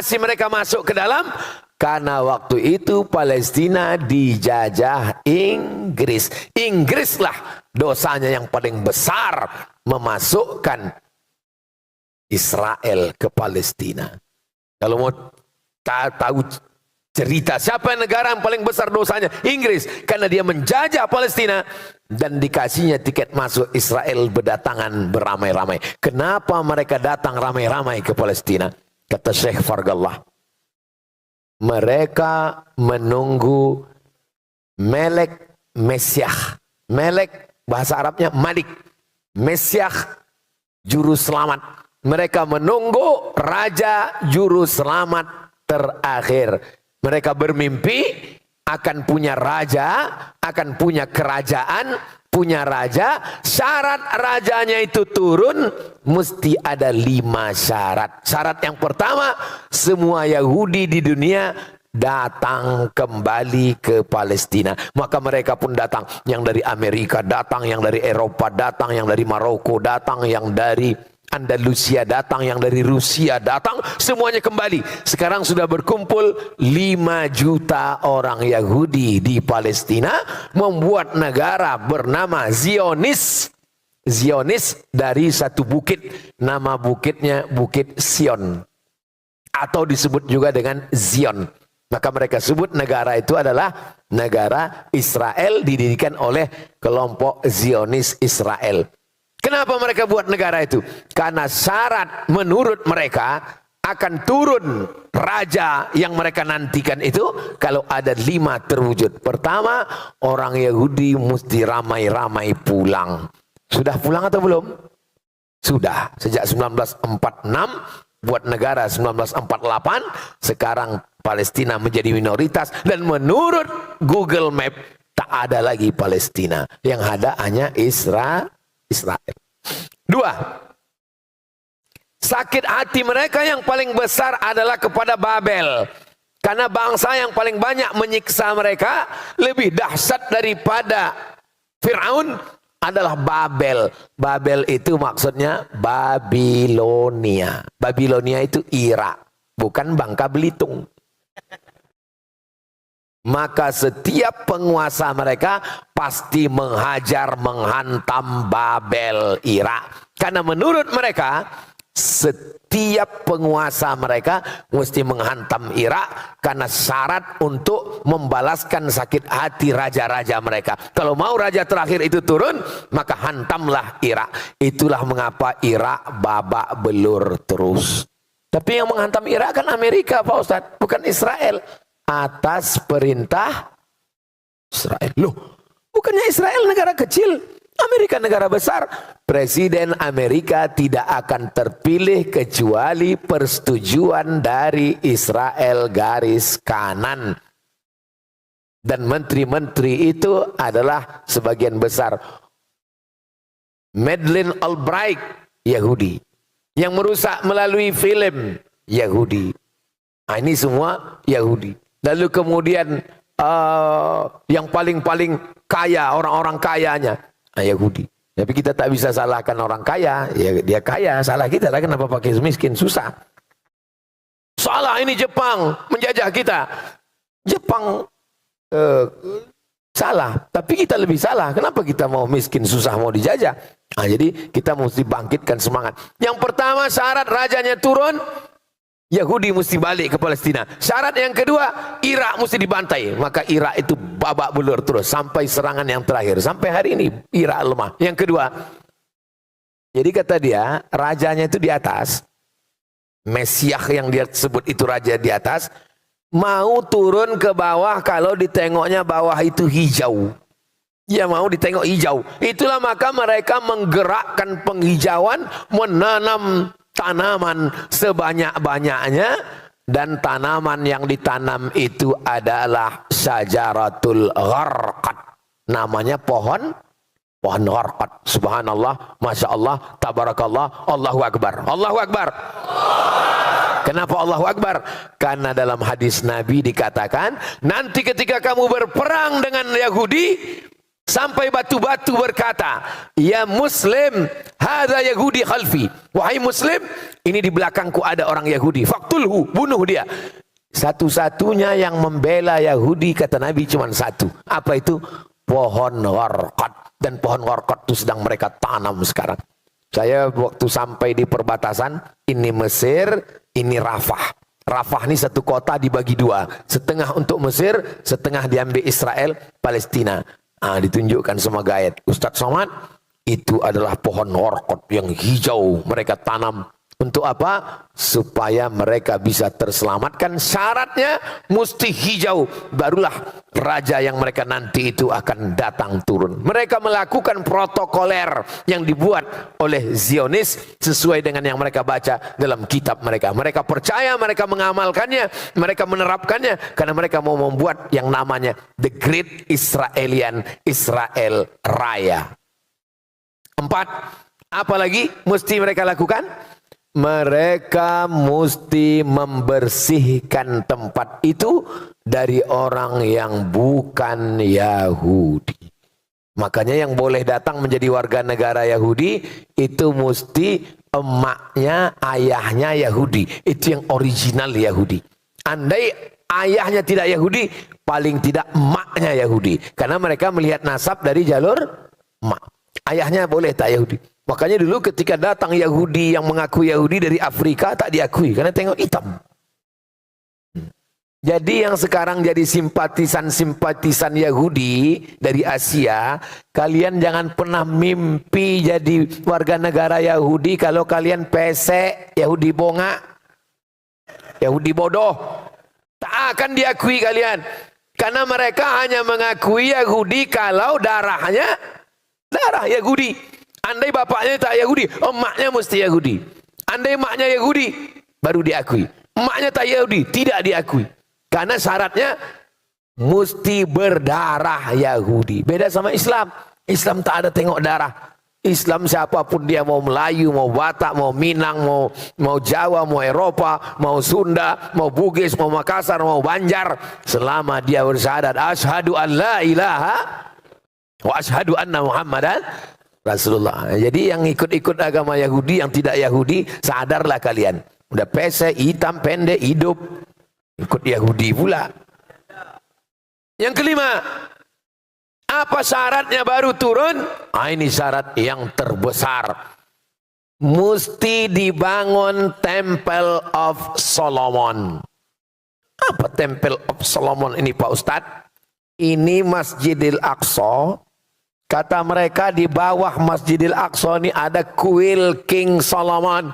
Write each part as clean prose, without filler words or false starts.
kasih mereka masuk ke dalam? Karena waktu itu Palestina dijajah Inggris. Inggrislah dosanya yang paling besar memasukkan Israel ke Palestina. Kalau mau tahu cerita siapa negara yang paling besar dosanya? Inggris. Karena dia menjajah Palestina dan dikasihnya tiket masuk Israel berdatangan beramai-ramai. Kenapa mereka datang ramai-ramai ke Palestina? Kata Syekh Fargallah, mereka menunggu Melek Mesyah. Melek bahasa Arabnya Malik. Mesyah juru selamat. Mereka menunggu raja juru selamat terakhir. Mereka bermimpi akan punya raja, akan punya kerajaan, punya raja. Syarat rajanya itu turun, mesti ada 5 syarat. Syarat yang pertama, semua Yahudi di dunia datang kembali ke Palestina. Maka mereka pun datang. Yang dari Amerika datang, yang dari Eropa datang, yang dari Maroko datang, yang dari Andalusia datang, yang dari Rusia datang, semuanya kembali. Sekarang sudah berkumpul 5 juta orang Yahudi di Palestina, membuat negara bernama Zionis. Zionis dari satu bukit, nama bukitnya Bukit Sion, atau disebut juga dengan Zion. Maka mereka sebut negara itu adalah negara Israel, didirikan oleh kelompok Zionis Israel. Kenapa mereka buat negara itu? Karena syarat menurut mereka akan turun raja yang mereka nantikan itu kalau ada 5 terwujud. Pertama, orang Yahudi mesti ramai-ramai pulang. Sudah pulang atau belum? Sudah. Sejak 1946 buat negara 1948, sekarang Palestina menjadi minoritas dan menurut Google Map tak ada lagi Palestina. Yang ada hanya Israel. 2. Sakit hati mereka yang paling besar adalah kepada Babel. Karena bangsa yang paling banyak menyiksa mereka, lebih dahsyat daripada Fir'aun, adalah Babel. Babel itu maksudnya Babilonia. Babilonia itu Irak, bukan Bangka Belitung. Maka setiap penguasa mereka pasti menghajar, menghantam Babel, Irak. Karena menurut mereka, setiap penguasa mereka mesti menghantam Irak karena syarat untuk membalaskan sakit hati raja-raja mereka. Kalau mau raja terakhir itu turun, maka hantamlah Irak. Itulah mengapa Irak babak belur terus. Tapi yang menghantam Irak kan Amerika, Pak Ustadz, bukan Israel. Atas perintah Israel. Loh, bukannya Israel negara kecil, Amerika negara besar. Presiden Amerika tidak akan terpilih kecuali persetujuan dari Israel garis kanan. Dan menteri-menteri itu adalah sebagian besar Madeleine Albright, Yahudi. Yang merusak melalui film, Yahudi. Nah, ini semua Yahudi. Lalu kemudian yang paling-paling kaya, orang-orang kayanya, Yahudi. Tapi kita tak bisa salahkan orang kaya, ya dia kaya, salah kita lah kenapa pakai miskin, susah. Salah ini Jepang menjajah kita. Jepang salah, tapi kita lebih salah. Kenapa kita mau miskin, susah, mau dijajah? Nah, jadi kita mesti bangkitkan semangat. Yang pertama, syarat rajanya turun, Yahudi mesti balik ke Palestina. Syarat yang kedua, Irak mesti dibantai. Maka Irak itu babak belur terus sampai serangan yang terakhir. Sampai hari ini Irak lemah. Yang kedua, jadi kata dia, rajanya itu di atas. Mesyah yang dia sebut itu raja di atas, mau turun ke bawah kalau ditengoknya bawah itu hijau. Dia mau ditengok hijau. Itulah maka mereka menggerakkan penghijauan, menanam tanaman sebanyak-banyaknya, dan tanaman yang ditanam itu adalah syajaratul gharqad. Namanya pohon gharqad. Subhanallah, Masya Allah, Tabarakallah, Allahu Akbar. Allahu Akbar. Kenapa Allahu Akbar? Karena dalam hadis Nabi dikatakan, nanti ketika kamu berperang dengan Yahudi, sampai batu-batu berkata, ya Muslim, hadza Yahudi khalfi. Wahai Muslim, ini di belakangku ada orang Yahudi. Faktulhu, bunuh dia. Satu-satunya yang membela Yahudi kata Nabi cuma satu. Apa itu? Pohon gharqad. Dan pohon gharqad itu sedang mereka tanam sekarang. Saya waktu sampai di perbatasan, ini Mesir, ini Rafah. Rafah ini satu kota dibagi dua. Setengah untuk Mesir, setengah diambil Israel, Palestina. Ditunjukkan sama guide Ustadz Somad, itu adalah pohon gharqad yang hijau mereka tanam. Untuk apa? Supaya mereka bisa terselamatkan. Syaratnya mesti hijau. Barulah raja yang mereka nanti itu akan datang turun. Mereka melakukan protokoler yang dibuat oleh Zionis sesuai dengan yang mereka baca dalam kitab mereka. Mereka percaya, mereka mengamalkannya, mereka menerapkannya karena mereka mau membuat yang namanya The Great Israelian Israel Raya. 4. Apa lagi mesti mereka lakukan? Mereka mesti membersihkan tempat itu dari orang yang bukan Yahudi. Makanya yang boleh datang menjadi warga negara Yahudi itu mesti emaknya, ayahnya Yahudi. Itu yang original Yahudi. Andai ayahnya tidak Yahudi, paling tidak emaknya Yahudi. Karena mereka melihat nasab dari jalur emak. Ayahnya boleh tak Yahudi. Makanya dulu ketika datang Yahudi yang mengaku Yahudi dari Afrika tak diakui karena tengok hitam. Jadi yang sekarang jadi simpatisan Yahudi dari Asia, kalian jangan pernah mimpi jadi warga negara Yahudi kalau kalian pesek, Yahudi bongak, Yahudi bodoh. Tak akan diakui kalian. Karena mereka hanya mengakui Yahudi kalau darahnya darah Yahudi. Andai bapaknya tak Yahudi, emaknya mesti Yahudi. Andai emaknya Yahudi, baru diakui. Emaknya tak Yahudi, tidak diakui. Karena syaratnya mesti berdarah Yahudi. Beda sama Islam. Islam tak ada tengok darah. Islam siapapun dia, mau Melayu, mau Batak, mau Minang, mau Jawa, mau Eropa, mau Sunda, mau Bugis, mau Makassar, mau Banjar, selama dia bersyahadat asyhadu an la ilaha wa asyhadu anna Muhammadan Rasulullah. Jadi yang ikut-ikut agama Yahudi, yang tidak Yahudi, sadarlah kalian. Udah pesek, hitam, pendek, hidup. Ikut Yahudi pula. Yang kelima, apa syaratnya baru turun? Ini syarat yang terbesar. Mesti dibangun Temple of Solomon. Apa Temple of Solomon ini Pak Ustadz? Ini Masjidil Aqsa. Kata mereka di bawah Masjidil Aqsa ini ada kuil King Solomon.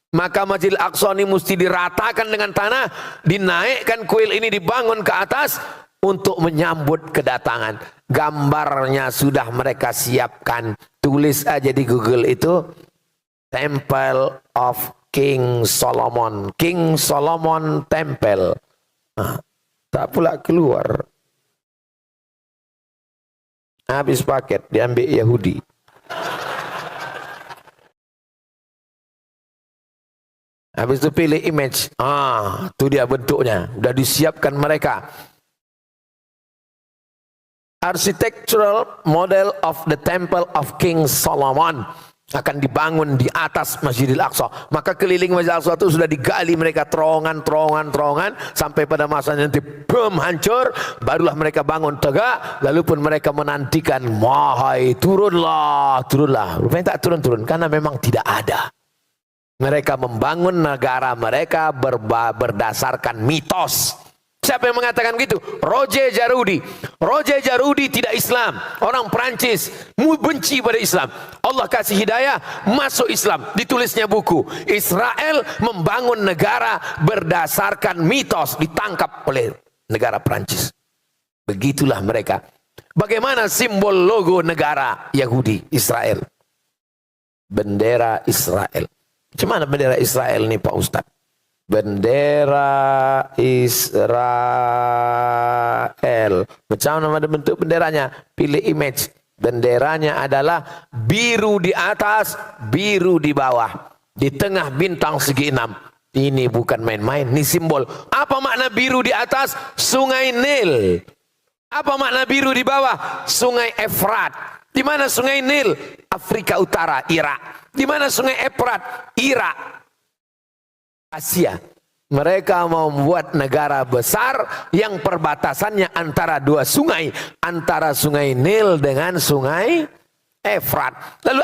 Maka Masjidil Aqsa ini mesti diratakan dengan tanah, dinaikkan kuil ini, dibangun ke atas untuk menyambut kedatangan. Gambarnya sudah mereka siapkan. Tulis aja di Google itu Temple of King Solomon. King Solomon Temple. Tak pula keluar. Habis paket, diambil Yahudi. Habis itu pilih image. Itu dia bentuknya. Sudah disiapkan mereka. Architectural model of the Temple of King Solomon akan dibangun di atas Masjidil Aqsa. Maka keliling Masjidil Aqsa itu sudah digali mereka terowongan sampai pada masanya nanti bom hancur, barulah mereka bangun tegak. Lalu pun mereka menantikan, wahai turunlah. Rupanya tak turun karena memang tidak ada. Mereka membangun negara mereka berdasarkan mitos. Siapa yang mengatakan begitu? Roger Jarudi. Roger Jarudi tidak Islam, orang Perancis, benci pada Islam. Allah kasih hidayah, masuk Islam. Ditulisnya buku Israel membangun negara berdasarkan mitos, ditangkap oleh negara Perancis. Begitulah mereka. Bagaimana simbol logo negara Yahudi Israel? Bendera Israel. Cuman bendera Israel ini Pak Ustadz? Bendera Israel. Macam mana bentuk benderanya? Pilih image. Benderanya adalah biru di atas, biru di bawah. Di tengah bintang segi 6. Ini bukan main-main, ini simbol. Apa makna biru di atas? Sungai Nil. Apa makna biru di bawah? Sungai Efrat. Di mana sungai Nil? Afrika Utara, Irak. Di mana sungai Efrat? Irak. Asia. Mereka mau membuat negara besar yang perbatasannya antara dua sungai, antara sungai Nil dengan sungai Efrat. Lalu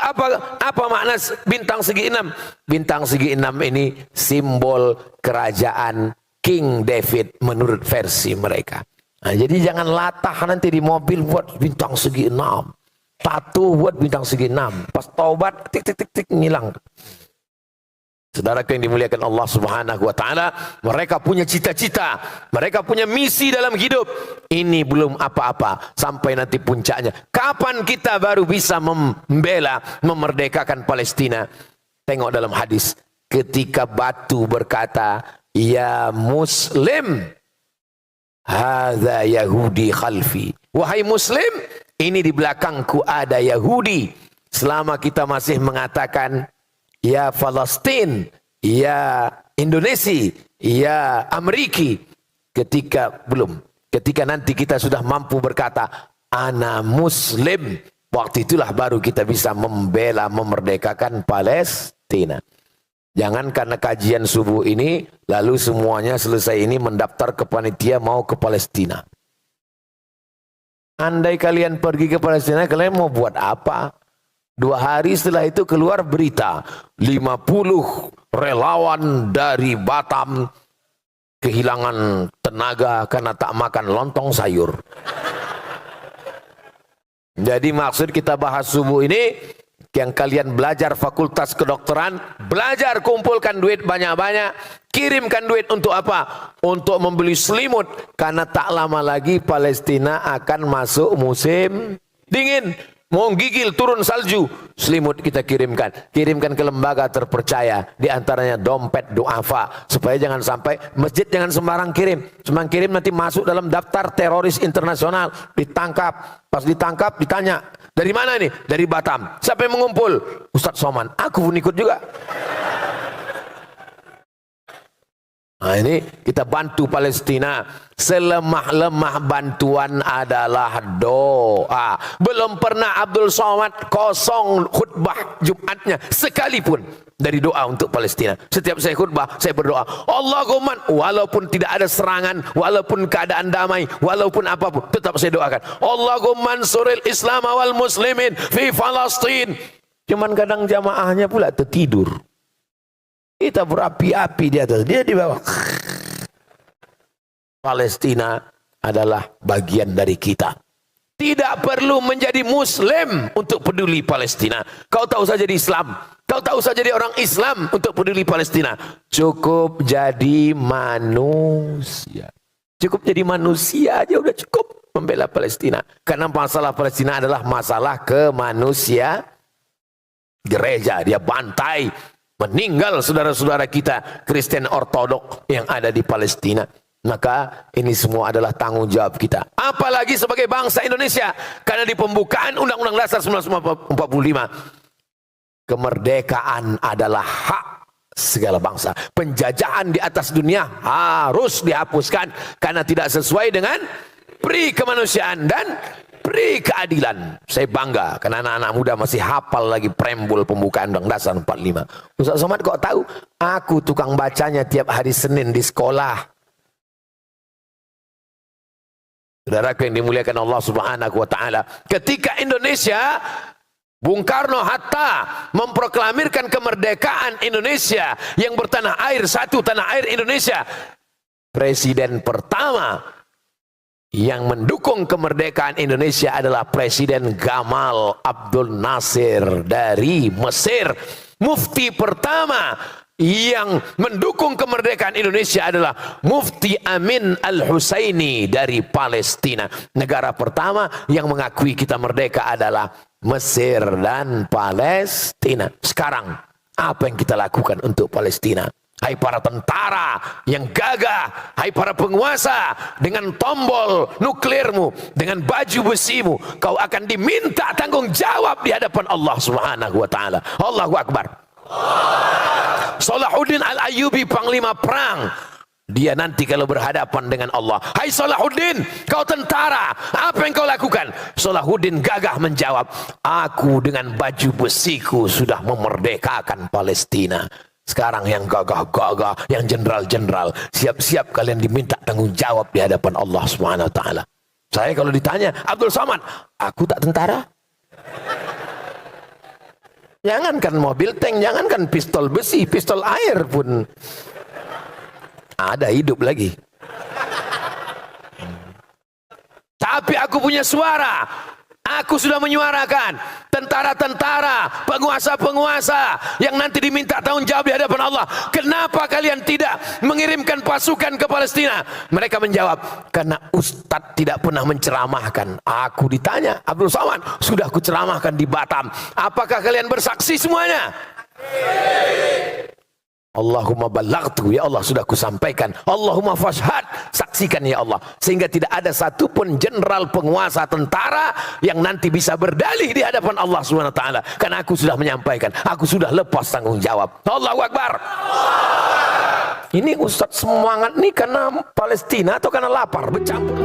apa makna bintang segi enam? Bintang segi enam ini simbol kerajaan King David menurut versi mereka. Nah, jadi jangan latah nanti di mobil buat bintang segi enam, tato buat bintang segi enam, pas taubat tik tik tik tik ngilang. Saudara yang dimuliakan Allah Subhanahu wa taala, mereka punya cita-cita, mereka punya misi dalam hidup. Ini belum apa-apa sampai nanti puncaknya. Kapan kita baru bisa membela, memerdekakan Palestina? Tengok dalam hadis, ketika batu berkata, "Ya Muslim, hadza Yahudi khalfi." Wahai Muslim, ini di belakangku ada Yahudi. Selama kita masih mengatakan ya Palestina, ya Indonesia, ya Amerika, ketika nanti kita sudah mampu berkata ana Muslim, waktu itulah baru kita bisa membela, memerdekakan Palestina. Jangan karena kajian subuh ini lalu semuanya selesai ini mendaftar ke panitia mau ke Palestina. Andai kalian pergi ke Palestina, kalian mau buat apa? 2 hari setelah itu keluar berita 50 relawan dari Batam kehilangan tenaga karena tak makan lontong sayur. Jadi maksud kita bahas subuh ini, yang kalian belajar fakultas kedokteran, belajar kumpulkan duit banyak-banyak, kirimkan duit untuk apa? Untuk membeli selimut, karena tak lama lagi Palestina akan masuk musim dingin. Mau gigil turun salju, selimut kita kirimkan ke lembaga terpercaya, di antaranya Dompet Duafa, supaya jangan sampai masjid jangan sembarang kirim, nanti masuk dalam daftar teroris internasional, ditangkap. Pas ditangkap ditanya, dari mana ini? Dari Batam. Siapa yang mengumpul? Ustadz Soman. Aku pun ikut juga. Nah, ini kita bantu Palestina. Selemah-lemah bantuan adalah doa. Belum pernah Abdul Somad kosong khutbah Jumatnya sekalipun dari doa untuk Palestina. Setiap saya khutbah, saya berdoa, Allahumma, walaupun tidak ada serangan, walaupun keadaan damai, walaupun apapun, tetap saya doakan, Allahumma ansuril Islam wal muslimin fi Palestin. Cuman kadang jamaahnya pula tertidur. Kita berapi-api di atas, dia di bawah. Palestina adalah bagian dari kita. Tidak perlu menjadi Muslim untuk peduli Palestina. Kau tak usah jadi Islam, kau tak usah jadi orang Islam untuk peduli Palestina. Cukup jadi manusia. Cukup jadi manusia aja udah cukup membela Palestina. Karena masalah Palestina adalah masalah kemanusiaan. Gereja dia bantai, meninggal saudara-saudara kita Kristen Ortodok yang ada di Palestina. Maka ini semua adalah tanggung jawab kita. Apalagi sebagai bangsa Indonesia. Karena di pembukaan Undang-Undang Dasar 1945, kemerdekaan adalah hak segala bangsa. Penjajahan di atas dunia harus dihapuskan karena tidak sesuai dengan pri kemanusiaan dan pri keadilan. Saya bangga karena anak-anak muda masih hafal lagi preambul pembukaan Undang Dasar 45. Ustaz Somad kok tahu? Aku tukang bacanya tiap hari Senin di sekolah. Saudaraku yang dimuliakan Allah Subhanahu wa taala, ketika Indonesia, Bung Karno Hatta memproklamirkan kemerdekaan Indonesia yang bertanah air, satu tanah air Indonesia, presiden pertama yang mendukung kemerdekaan Indonesia adalah Presiden Gamal Abdul Nasir dari Mesir. Mufti pertama yang mendukung kemerdekaan Indonesia adalah Mufti Amin Al-Husaini dari Palestina. Negara pertama yang mengakui kita merdeka adalah Mesir dan Palestina. Sekarang apa yang kita lakukan untuk Palestina? Hai para tentara yang gagah, hai para penguasa, dengan tombol nuklirmu, dengan baju besimu, kau akan diminta tanggung jawab di hadapan Allah Subhanahu wa taala. Allahu Akbar. Salahuddin Al-Ayyubi, panglima perang Dia nanti kalau berhadapan dengan Allah, hai Salahuddin, kau tentara, apa yang kau lakukan? Salahuddin gagah menjawab, aku dengan baju besiku sudah memerdekakan Palestina. Sekarang yang gagah-gagah, yang jenderal-jenderal, siap-siap kalian diminta tanggung jawab di hadapan Allah Subhanahu wa taala. Saya kalau ditanya, Abdul Somad, aku tak tentara. Jangankan mobil tank, jangankan pistol besi, pistol air pun ada hidup lagi. Tapi aku punya suara. Aku sudah menyuarakan tentara-tentara, penguasa-penguasa yang nanti diminta tanggung jawab di hadapan Allah. Kenapa kalian tidak mengirimkan pasukan ke Palestina? Mereka menjawab, karena Ustadz tidak pernah menceramahkan. Aku ditanya, Abdul Somad, sudah aku ceramahkan di Batam. Apakah kalian bersaksi semuanya? Allahumma ballaghtu, ya Allah sudah kusampaikan. Allahumma fashhad, saksikan ya Allah. Sehingga tidak ada satupun jenderal penguasa tentara yang nanti bisa berdalih di hadapan Allah Subhanahu wa taala. Karena aku sudah menyampaikan, aku sudah lepas tanggung jawab. Allahu Akbar. Ini Ustadz semangat nih karena Palestina atau karena lapar? Bercampur.